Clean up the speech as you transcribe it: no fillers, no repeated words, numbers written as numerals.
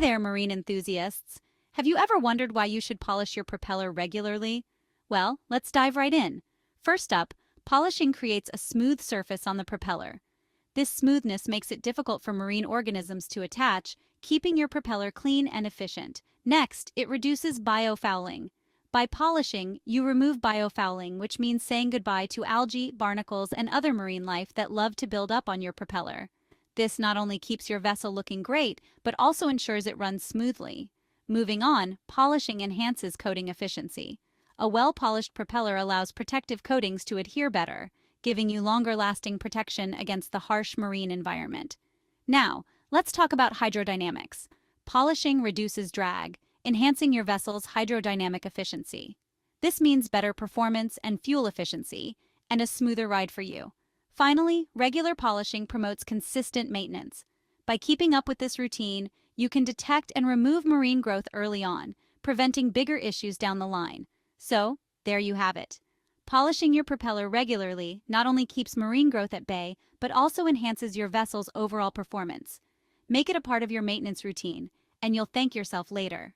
there, marine enthusiasts! Have you ever wondered why you should polish your propeller regularly? Well, let's dive right in. First up, polishing creates a smooth surface on the propeller. This smoothness makes it difficult for marine organisms to attach, keeping your propeller clean and efficient. Next, it reduces biofouling. By polishing, you remove biofouling, which means saying goodbye to algae, barnacles, and other marine life that love to build up on your propeller. This not only keeps your vessel looking great, but also ensures it runs smoothly. Moving on, polishing enhances coating efficiency. A well-polished propeller allows protective coatings to adhere better, giving you longer-lasting protection against the harsh marine environment. Now, let's talk about hydrodynamics. Polishing reduces drag, enhancing your vessel's hydrodynamic efficiency. This means better performance and fuel efficiency, and a smoother ride for you. Finally, regular polishing promotes consistent maintenance. By keeping up with this routine, you can detect and remove marine growth early on, preventing bigger issues down the line. So, there you have it. Polishing your propeller regularly not only keeps marine growth at bay, but also enhances your vessel's overall performance. Make it a part of your maintenance routine, and you'll thank yourself later.